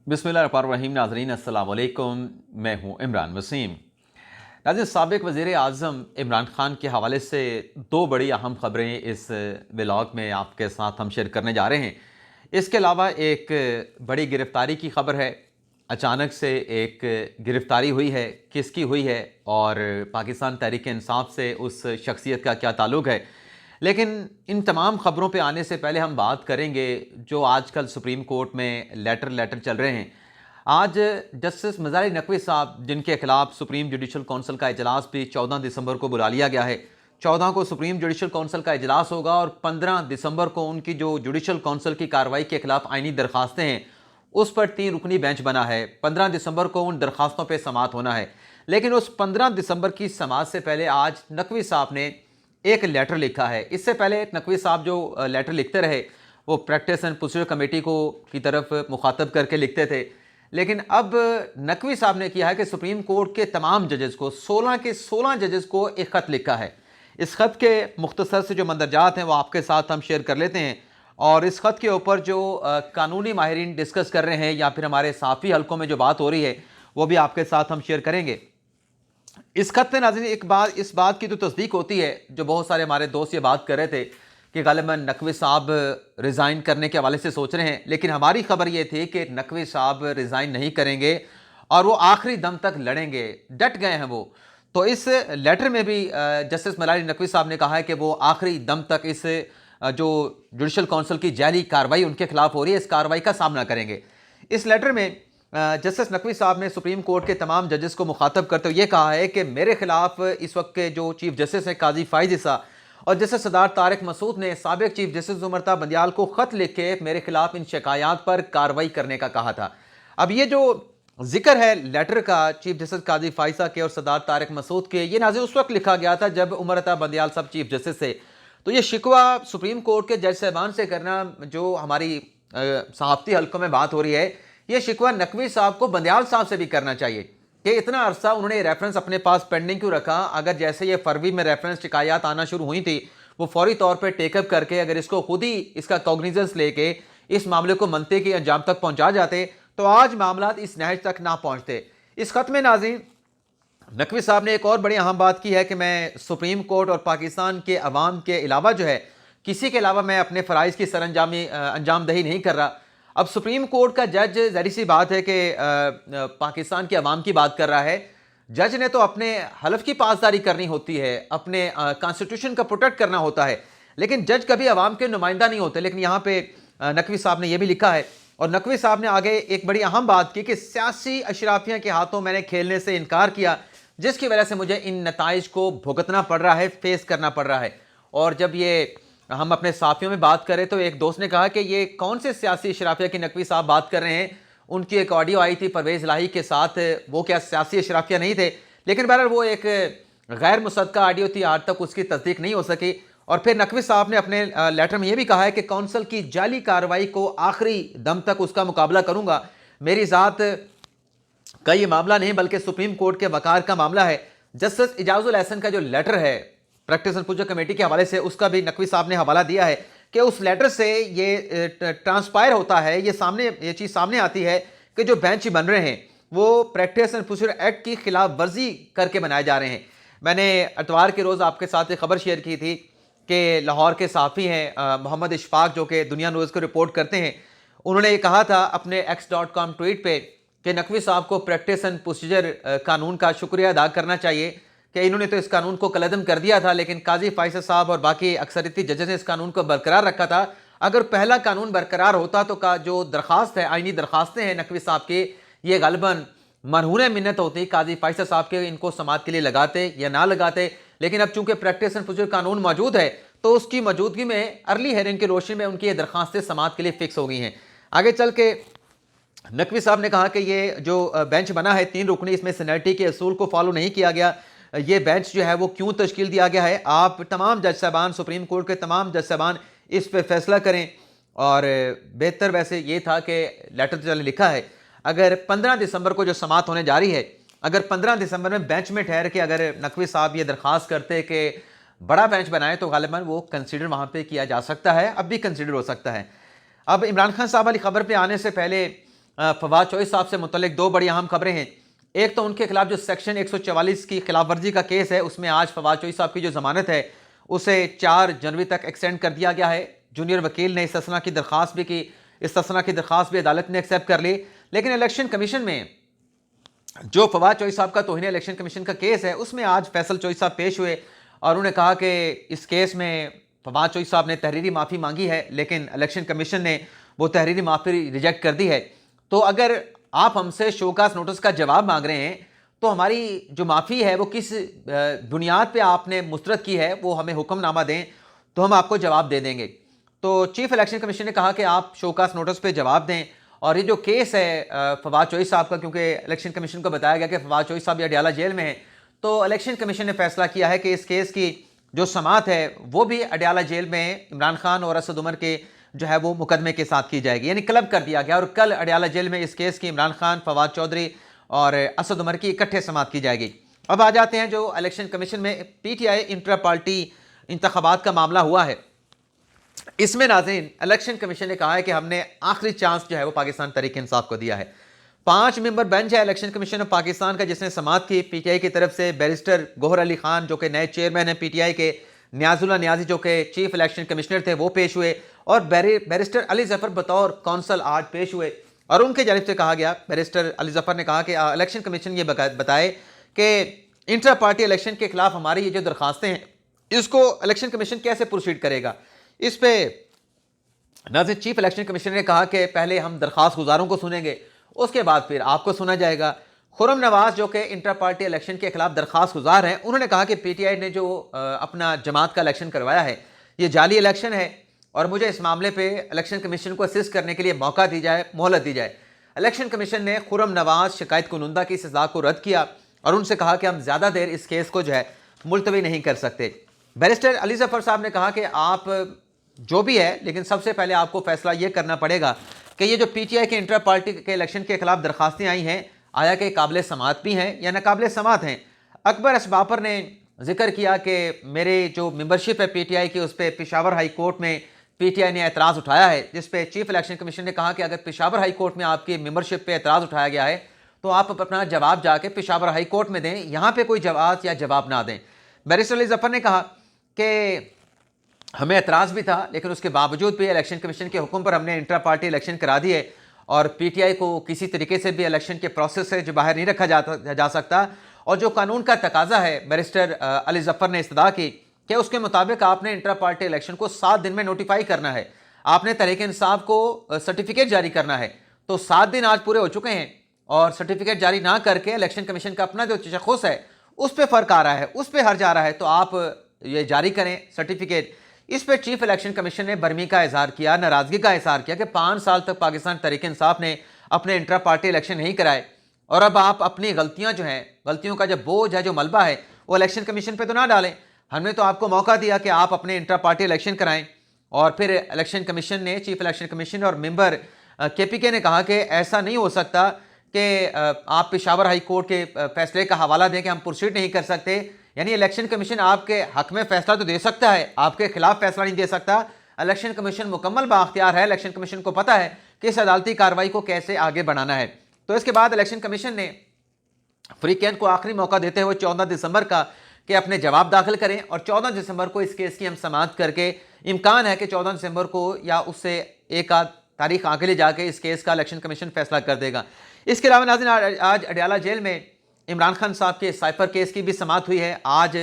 बिस्मिल्लाहिर्रहमानिर्रहीम। नाज़रीन अस्सलाम वालेकुम, मैं हूँ इमरान वसीम। नाज़रीन, साबिक़ वज़ीर आज़म इमरान ख़ान के हवाले से दो बड़ी अहम ख़बरें इस व्लॉग में आपके साथ हम शेयर करने जा रहे हैं। इसके अलावा एक बड़ी गिरफ़्तारी की ख़बर है। अचानक से एक गिरफ़्तारी हुई है, किसकी हुई है और पाकिस्तान तहरीक-ए-इंसाफ़ से उस शख्सियत का क्या ताल्लुक़ है। लेकिन इन तमाम ख़बरों पे आने से पहले हम बात करेंगे जो आजकल सुप्रीम कोर्ट में लेटर चल रहे हैं। आज जस्टिस मज़ारी नकवी साहब, जिनके खिलाफ सुप्रीम जुडिशल काउंसिल का इजलास भी 14 दिसंबर को बुला लिया गया है। 14 को सुप्रीम जुडिशल काउंसिल का इजलास होगा और 15 दिसंबर को उनकी जो जुडिशल काउंसिल की कार्रवाई के खिलाफ आइनी दरखास्तें हैं उस पर 3 रुकनी बेंच बना है। 15 दिसंबर को उन दरखास्तों पर समाअत होना है। लेकिन उस 15 दिसंबर की समाअत से पहले आज नकवी साहब ने एक लेटर लिखा है। इससे पहले नकवी साहब जो लेटर लिखते रहे वो प्रैक्टिस एंड प्रोसीजर कमेटी को की तरफ मुखातब करके लिखते थे। लेकिन अब नकवी साहब ने किया है कि सुप्रीम कोर्ट के तमाम जजेस को 16 के 16 जजेस को एक ख़त लिखा है। इस ख़त के मुख्तसर से जो मंदरजात हैं वो आपके साथ हम शेयर कर लेते हैं और इस ख़त के ऊपर जो कानूनी माहिरीन डिस्कस कर रहे हैं या फिर हमारे साफ़ी हलकों में जो बात हो रही है वो भी आपके साथ हम शेयर करेंगे। इस खत में नाज़रीन एक बात, इस बात की तो तस्दीक होती है जो बहुत सारे हमारे दोस्त ये बात कर रहे थे कि गालिबन नकवी साहब रिज़ाइन करने के हवाले से सोच रहे हैं। लेकिन हमारी खबर ये थी कि नकवी साहब रिज़ाइन नहीं करेंगे और वो आखिरी दम तक लड़ेंगे, डट गए हैं वो। तो इस लेटर में भी जस्टिस मलारी नकवी साहब ने कहा है कि वो आखिरी दम तक इस जो जुडिशल काउंसिल की जाली कार्रवाई उनके खिलाफ हो रही है, इस कार्रवाई का सामना करेंगे। इस लेटर में जस्टिस नकवी साहब ने सुप्रीम कोर्ट के तमाम जजेस को मुखातब करते हुए ये कहा है कि मेरे खिलाफ इस वक्त के जो चीफ जस्टिस हैं काजी फाइज ईसा और जस्टिस सदार तारिक मसूद ने साबिक चीफ जस्टिस उमरता बंदियाल को ख़त लिख के मेरे खिलाफ इन शिकायत पर कार्रवाई करने का कहा था। अब ये जो जिक्र है लेटर का चीफ जस्टिस काजी फाइजा के और सदार तारिक मसूद के, ये नाज़िर उस वक्त लिखा गया था जब उमरता बंदियाल साहब चीफ जस्टिस थे। तो ये शिकवा सुप्रीम कोर्ट के जज साहबान से करना, जो हमारी सहाफ़ती हल्कों में बात हो रही है, ये शिकवा नकवी साहब को बंदियाल साहब से भी करना चाहिए कि इतना अरसा उन्होंने रेफरेंस अपने पास पेंडिंग क्यों रखा। अगर जैसे ये फरवरी में रेफरेंस शिकायत आना शुरू हुई थी वो फौरी तौर पे टेकअप करके अगर इसको खुद ही इसका कॉग्निजेंस लेके इस मामले को मनते के अंजाम तक पहुंचा जाते तो आज मामला इस नहज तक ना पहुंचते। इस खत में नाज़रीन नकवी साहब ने एक और बड़ी अहम बात की है कि मैं सुप्रीम कोर्ट और पाकिस्तान के अवाम के अलावा जो है किसी के अलावा मैं अपने फ़राइज़ की अंजामदही नहीं कर रहा। अब सुप्रीम कोर्ट का जज, ज़ाहिर सी बात है कि पाकिस्तान के अवाम की बात कर रहा है। जज ने तो अपने हलफ की पासदारी करनी होती है, अपने कॉन्स्टिट्यूशन का प्रोटेक्ट करना होता है, लेकिन जज कभी अवाम के नुमाइंदा नहीं होते। लेकिन यहाँ पे नकवी साहब ने यह भी लिखा है और नकवी साहब ने आगे एक बड़ी अहम बात की कि सियासी अशराफिया के हाथों मैंने खेलने से इनकार किया जिसकी वजह से मुझे इन नताइज को भुगतना पड़ रहा है, फेस करना पड़ रहा है। और जब ये हम अपने साथियों में बात करें तो एक दोस्त ने कहा कि ये कौन से सियासी अशराफिया की नकवी साहब बात कर रहे हैं। उनकी एक ऑडियो आई थी परवेज़ इलाही के साथ, वो क्या सियासी अशराफिया नहीं थे, लेकिन बहरहाल वो एक गैर मुसद्दका ऑडियो थी, आज तक उसकी तस्दीक नहीं हो सकी। और फिर नकवी साहब ने अपने लेटर में ये भी कहा है कि कौंसल की जाली कार्रवाई को आखिरी दम तक उसका मुकाबला करूंगा। मेरी ज़ात का ये मामला नहीं बल्कि सुप्रीम कोर्ट के वकार का मामला है। जस्टिस इजाजुल एहसन का जो लेटर है प्रैक्टिस एंड प्रोसीजर कमेटी के हवाले से, उसका भी नकवी साहब ने हवाला दिया है कि उस लेटर से ये ट्रांसपायर होता है, ये चीज़ सामने आती है कि जो बेंच बन रहे हैं वो प्रैक्टिस एंड प्रोसीजर एक्ट की खिलाफ वर्जी करके बनाए जा रहे हैं। मैंने इतवार के रोज़ आपके साथ एक खबर शेयर की थी कि लाहौर के साफ़ी हैं मोहम्मद इशफाक, जो कि दुनिया न्यूज़ को रिपोर्ट करते हैं, उन्होंने ये कहा था अपने x.com ट्वीट पे कि नकवी साहब को प्रैक्टिस एंड प्रोसीजर कानून का शुक्रिया अदा करना चाहिए कि इन्होंने तो इस कानून को कलअदम कर दिया था, लेकिन काजी फाइजा साहब और बाकी अक्सरियती जजेस ने इस कानून को बरकरार रखा था। अगर पहला कानून बरकरार होता तो का जो दरखास्त है, आइनी दरखास्तें हैं नकवी साहब की, ये गालिबन मरहून मिन्नत होती काजी फाइजा साहब के, इनको समाअत के लिए लगाते या ना लगाते। लेकिन अब चूंकि प्रैक्टिस एंड प्रोसीजर कानून मौजूद है तो उसकी मौजूदगी में अर्ली हेयरिंग की रोशनी में उनकी ये दरखास्तें समाअत के लिए फिक्स हो गई हैं। आगे चल के नकवी साहब ने कहा कि ये जो बेंच बना है 3 रुकनी, इसमें सीनियरिटी के असूल को फॉलो नहीं किया गया। ये बेंच जो है वो क्यों तश्कील दिया गया है, आप तमाम जज साहबान, सुप्रीम कोर्ट के तमाम जज साहबान इस पर फैसला करें। और बेहतर वैसे ये था कि लेटर तो लिखा है, अगर 15 दिसंबर को जो समाअत होने जा रही है, अगर 15 दिसंबर में बेंच में ठहर के अगर नकवी साहब ये दरख्वास्त करते कि बड़ा बेंच बनाए तो गालिबन वो कंसिडर वहाँ पर किया जा सकता है, अब भी कंसिडर हो सकता है। अब इमरान खान साहब वाली खबर पर आने से पहले फवाद चौधरी साहब से मुतल्लिक दो बड़ी अहम खबरें हैं। एक तो उनके खिलाफ जो सेक्शन 144 की खिलाफ वर्जी का केस है, उसमें आज फवाद चौधरी साहब की जो जमानत है उसे 4 जनवरी तक एक्सटेंड कर दिया गया है। जूनियर वकील ने इस्तना की दरख्वास्त भी की, इस्तना की दरख्वास्त भी अदालत ने एक्सेप्ट कर ली। लेकिन इलेक्शन कमीशन में जो फवाद चौधरी साहब का तौहीन इलेक्शन कमीशन का केस है, उसमें आज फैसल चौधरी साहब पेश हुए और उन्होंने कहा कि इस केस में फवाद चौधरी साहब ने तहरीरी माफ़ी मांगी है, लेकिन इलेक्शन कमीशन ने वो तहरीरी माफ़ी रिजेक्ट कर दी है। तो अगर आप हमसे शोकास नोटिस का जवाब मांग रहे हैं तो हमारी जो माफ़ी है वो किस बुनियाद पे आपने मुस्तरद की है, वो हमें हुक्मनामा दें तो हम आपको जवाब दे देंगे। तो चीफ इलेक्शन कमीशन ने कहा कि आप शोकास नोटिस पे जवाब दें। और ये जो केस है फवाद चौधरी साहब का, क्योंकि इलेक्शन कमीशन को बताया गया कि फवाद चौधरी साहब अडयाला जेल में है, तो इलेक्शन कमीशन ने फैसला किया है कि इस केस की जो समाअत है वो भी अडयाला जेल में इमरान खान और असद उमर के जो है वो मुकदमे के साथ की जाएगी, यानी क्लब कर दिया गया। और कल अडयाला जेल में इस केस की इमरान खान, फवाद चौधरी और असद उमर की इकट्ठे समाअत की जाएगी। अब आ जाते हैं जो इलेक्शन कमीशन में PTI इंट्रा पार्टी इंतखाबात का मामला हुआ है। इसमें नाज़रीन इलेक्शन कमीशन ने कहा है कि हमने आखिरी चांस जो है वो पाकिस्तान तहरीक इंसाफ को दिया है। 5 मेंबर बेंच है इलेक्शन कमीशन ऑफ पाकिस्तान का, जिसने समाअत की PTI की तरफ से बैरिस्टर गौहर अली खान जो कि नए चेयरमैन हैं PTI के, न्याजुल्लाह न्याजी जो कि चीफ इलेक्शन कमिश्नर थे वो पेश हुए, और बैरिस्टर अली जफर बतौर कौंसल आज पेश हुए। और उनके जानिब से कहा गया, बैरिस्टर अली जफर ने कहा कि इलेक्शन कमीशन ये बताए कि इंट्रा पार्टी इलेक्शन के खिलाफ हमारी ये जो दरखास्तें हैं इसको इलेक्शन कमीशन कैसे प्रोसीड करेगा। इस पे नाज़रीन चीफ इलेक्शन कमिश्नर ने कहा कि पहले हम दरख्वास्त गुजारों को सुनेंगे, उसके बाद फिर आपको सुना जाएगा। खुरम नवाज जो कि इंटर पार्टी इलेक्शन के खिलाफ दरख्वास्त गुजार हैं, उन्होंने कहा कि PTI ने जो अपना जमात का इलेक्शन करवाया है ये जाली इलेक्शन है और मुझे इस मामले पे इलेक्शन कमीशन को असिस्ट करने के लिए मौका दी जाए, मोहलत दी जाए। इलेक्शन कमीशन ने खुरम नवाज शिकायत कुनुंदा की सजा को रद्द किया और उनसे कहा कि हम ज़्यादा देर इस केस को जो है मुलतवी नहीं कर सकते। बैरिस्टर अली जफर साहब ने कहा कि आप जो भी है, लेकिन सबसे पहले आपको फैसला ये करना पड़ेगा कि ये जो PTI के इंटर पार्टी के इलेक्शन के खिलाफ दरखास्तें आई हैं, आया कि काबिल समाअत भी हैं या नाकाबिल समाअत हैं। अकबर असबापर ने जिक्र किया कि मेरे जो मेंबरशिप है PTI की, उस पर पेशावर हाई कोर्ट में PTI ने एतराज़ उठाया है, जिस पे चीफ इलेक्शन कमीशन ने कहा कि अगर पेशावर हाई कोर्ट में आपकी मेंबरशिप पे एतराज़ उठाया गया है तो आप अपना जवाब जाके पेशावर हाई कोर्ट में दें, यहाँ पे कोई जवाब या जवाब ना दें। बैरिस्टर अली जफर ने कहा कि हमें एतराज़ भी था, लेकिन उसके बावजूद भी इलेक्शन कमीशन के हुक्म पर हमने इंट्रा पार्टी इलेक्शन करा दिए और PTI को किसी तरीके से भी इलेक्शन के प्रोसेस से जो बाहर नहीं रखा जा सकता। और जो कानून का तकाजा है, बैरिस्टर अली जफर ने इस्तदा की कि उसके मुताबिक आपने इंट्रा पार्टी इलेक्शन को 7 दिन में नोटिफाई करना है, आपने तहरीक इंसाफ को सर्टिफिकेट जारी करना है। तो 7 दिन आज पूरे हो चुके हैं और सर्टिफिकेट जारी ना करके इलेक्शन कमीशन का अपना जो तशख़्ख़ुस है उस पर फ़र्क आ रहा है, उस पर हर्ज आ रहा है, तो आप ये जारी करें सर्टिफिकेट। इस पर चीफ इलेक्शन कमीशन ने बरमी का इजहार किया, नाराज़गी का इजहार किया कि 5 साल तक पाकिस्तान तहरीक इंसाफ ने अपने इंट्रा पार्टी इलेक्शन नहीं कराए और अब आप अपनी गलतियां जो हैं, गलतियों का जो बोझ है, जो मलबा है, वो इलेक्शन कमीशन पे तो ना डालें। हमने तो आपको मौका दिया कि आप अपने इंट्रा पार्टी इलेक्शन कराएं। और फिर इलेक्शन कमीशन ने, चीफ इलेक्शन कमीशन और मेंबर KPK ने कहा कि ऐसा नहीं हो सकता कि आप पेशावर हाई कोर्ट के फैसले का हवाला दें कि हम प्रोसीड नहीं कर सकते। यानी इलेक्शन कमीशन आपके हक में फैसला तो दे सकता है, आपके खिलाफ फैसला नहीं दे सकता। इलेक्शन कमीशन मुकम्मल बाख्तियार है, इलेक्शन कमीशन को पता है कि इस अदालती कार्रवाई को कैसे आगे बढ़ाना है। तो इसके बाद इलेक्शन कमीशन ने फ्रीकैन को आखिरी मौका देते हुए 14 दिसंबर का कि अपने जवाब दाखिल करें और 14 दिसंबर को इस केस की हम समाअत करके, इम्कान है कि 14 दिसंबर को या उससे एक आध तारीख आगे ले जाके इस केस का इलेक्शन कमीशन फैसला कर देगा। इसके अलावा नाज़रीन आज अडयाला जेल में इमरान खान साहब के साइफर केस की भी समाअत हुई है। आज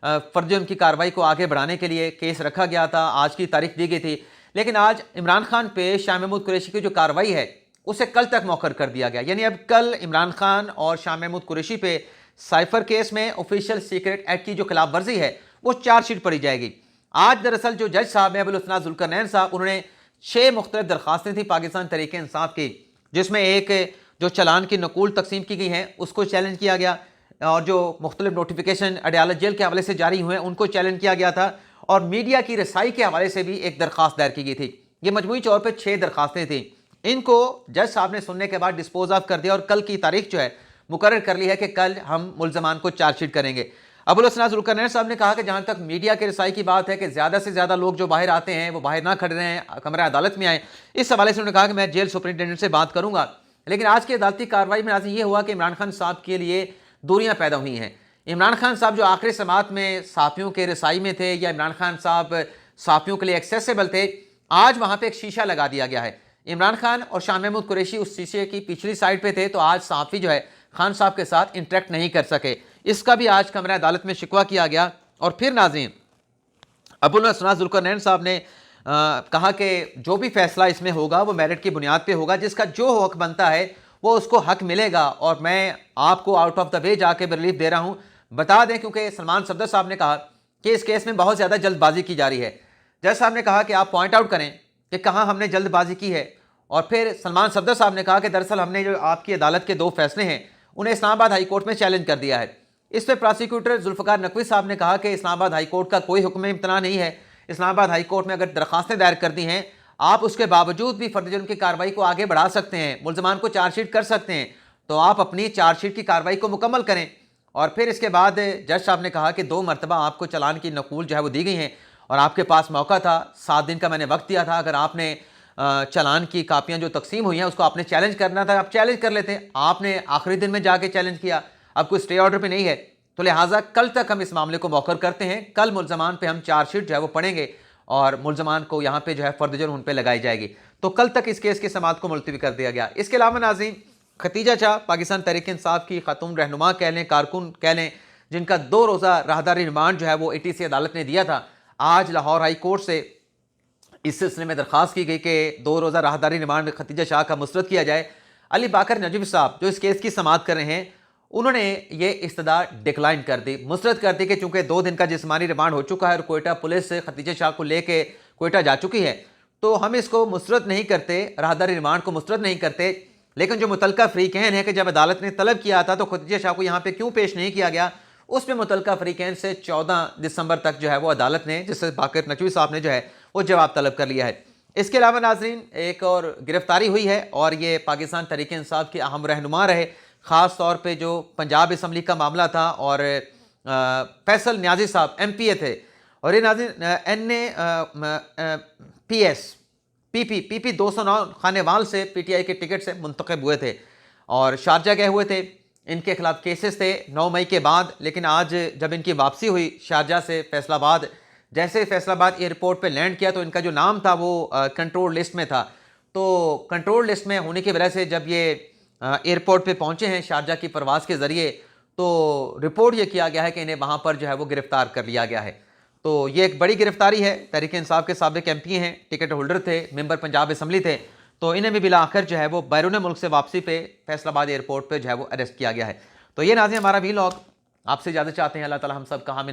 फर्जुर्म की कार्रवाई को आगे बढ़ाने के लिए केस रखा गया था, आज की तारीख दी गई थी, लेकिन आज इमरान खान पे शाह महमूद कुरैशी की जो कार्रवाई है उसे कल तक मौखर कर दिया गया। यानी अब कल इमरान खान और शाह महमूद कुरैशी पे साइफर केस में ऑफिशियल सीक्रेट एक्ट की जो खिलाफ वर्जी है वो चार्जशीट पड़ी जाएगी। आज दरअसल जो जज साहब हैं अबुल हसन जुल्करनैन साहब, उन्होंने 6 मुख्तलिफ दरखास्तें थी पाकिस्तान तहरीक इंसाफ की, जिसमें एक जो चलान की नकूल तकसीम की गई हैं उसको चैलेंज किया गया और जो मुख्तलिफ नोटिफिकेशन अडयाला जेल के हवाले से जारी हुए हैं उनको चैलेंज किया गया था और मीडिया की रसाई के हवाले से भी एक दरख्वास्त दायर की गई थी। ये मजमूई तौर पर 6 दरखास्तें थी। इनको जज साहब ने सुनने के बाद डिस्पोज ऑफ कर दिया और कल की तारीख जो है मुकर्रर कर ली है कि कल हम मुल्ज़मान को चार्जशीट करेंगे। अबुल हसन जुल्करनैन साहब ने कहा कि जहाँ तक मीडिया की रसाई की बात है कि ज़्यादा से ज़्यादा लोग जो बाहर आते हैं वो बाहर ना खड़े रहें, कमरा अदालत में आए, इस हवाले से उन्होंने कहा कि मैं जेल सुपरिटेंडेंट से बात करूँगा लेकिन आज की अदालती कार्रवाई में नाज़रीन ये हुआ कि इमरान खान साहब के लिए दूरियां पैदा हुई हैं। इमरान खान साहब जो आखिरी समात में साथियों के रसाई में थे, या इमरान खान साहब साथियों के लिए एक्सेसिबल थे, आज वहाँ पर एक शीशा लगा दिया गया है। इमरान खान और शाह महमूद कुरैशी उस शीशे की पिछली साइड पर थे, तो आज साफ़ी जो है खान साहब के साथ इंटरेक्ट नहीं कर सके। इसका भी आज कमरा अदालत में शिकवा किया गया। और फिर नाज़रीन अबुल नसर जुल्करनैन साहब ने कहा कि जो भी फैसला इसमें होगा वो मेरिट की बुनियाद पे होगा, जिसका जो हक बनता है वो उसको हक मिलेगा। और मैं आपको आउट ऑफ द वे जाके रिलीफ दे रहा हूँ। बता दें, क्योंकि सलमान सफदर साहब ने कहा कि इस केस में बहुत ज़्यादा जल्दबाजी की जा रही है। जज साहब ने कहा कि आप पॉइंट आउट करें कि कहाँ हमने जल्दबाजी की है। और फिर सलमान सफदर साहब ने कहा कि दरअसल हमने जो आपकी अदालत के 2 फैसले हैं उन्हें इस्लामाबाद हाई कोर्ट में चैलेंज कर दिया है। इस पर प्रोसिक्यूटर जुल्फ़िकार नकवी साहब ने कहा कि इस्लामाबाद हाई कोर्ट का कोई हुक्म इम्तना नहीं है। इस्लामाबाद हाई कोर्ट में अगर दरखास्तें दायर कर दी हैं, आप उसके बावजूद भी फर्द जुर्म की कार्रवाई को आगे बढ़ा सकते हैं, मुल्ज़मान को चार्जशीट कर सकते हैं, तो आप अपनी चार्जशीट की कार्रवाई को मुकम्मल करें। और फिर इसके बाद जज साहब ने कहा कि 2 मरतबा आपको चालान की नकूल जो है वो दी गई हैं और आपके पास मौका था, 7 दिन का मैंने वक्त दिया था। अगर आपने चालान की कापियाँ जो तकसीम हुई हैं उसको आपने चैलेंज करना था, आप चैलेंज कर लेते। आपने आखिरी दिन में जाके चैलेंज किया, अब कोई स्टे ऑर्डर पे नहीं है, तो लिहाजा कल तक हम इस मामले को मौखर करते हैं। कल मुल्ज़मान पे हम चार्जशीट जो है वो पढ़ेंगे और मुल्ज़मान को यहाँ पे जो है फर्द जुर्म उन पे लगाई जाएगी। तो कल तक इस केस की समाअत को मुलतवी कर दिया गया। इसके अलावा नाज़रीन खतीजा शाह पाकिस्तान तहरीक इंसाफ की खातून रहनुमा कह लें, कारकुन कह लें, जिनका 2 रोज़ा राहदारी रिमांड जो है वो ATC अदालत ने दिया था, आज लाहौर हाई कोर्ट से इस सिलसिले में दरख्वास्त की गई कि 2 रोज़ा राहदारी रिमांड खतीजा शाह का मुस्तरद किया जाए। अली बाकर नजवी साहब जो इस केस की समाअत कर रहे हैं, उन्होंने ये इस्तदा डिक्लाइन कर दी, मुस्तरद कर दी कि चूंकि 2 दिन का जिस्मानी रिमांड हो चुका है और कोयटा पुलिस खतीजा शाह को लेके कोयटा जा चुकी है, तो हम इसको मुस्तरद नहीं करते, राहदारी रिमांड को मुस्तरद नहीं करते। लेकिन जो मुतलका फ़रीक़ैन है कि जब अदालत ने तलब किया था तो खतीजा शाह को यहाँ पे क्यों पेश नहीं किया गया, उस पर मुतलका फ़रीक़ैन से 14 दिसंबर तक जो है वो अदालत ने, जिससे बाकर नजवी साहब ने जो है वो जवाब तलब कर लिया है। इसके अलावा नाज़रीन एक और गिरफ्तारी हुई है और ये पाकिस्तान तहरीक इंसाफ के अहम रहनुमा रहे, ख़ास तौर पे जो पंजाब असम्बली का मामला था और फैसल न्याजी साहब MPA थे, और ये नाज़रीन PP 209 खानेवाल से PTI के टिकट से मुंतखब हुए थे और शारजा गए हुए थे। इनके खिलाफ केसेस थे 9 मई के बाद, लेकिन आज जब इनकी वापसी हुई शारजा से फैसलाबाद, जैसे फैसलाबाद एयरपोर्ट पे लैंड किया तो इनका जो नाम था वो कंट्रोल लिस्ट में था। तो कंट्रोल लिस्ट में होने की वजह से जब ये एयरपोर्ट पे पहुंचे हैं शारजा की परवाज़ के ज़रिए, तो रिपोर्ट ये किया गया है कि इन्हें वहाँ पर जो है वो गिरफ़्तार कर लिया गया है। तो ये एक बड़ी गिरफ्तारी है। तहरीक इंसाफ के साबिक MP हैं, टिकट होल्डर थे, मेंबर पंजाब असम्बली थे, तो इन्हें भी बिला आखिर जो है वो बैरून मुल्क से वापसी पे फैसलाबाद एयरपोर्ट पे जो है वो अरेस्ट किया गया है। तो ये नाज़रीन हमारा व्लॉग, आपसे इजाज़त चाहते हैं। अल्लाह ताला हम सब का हामी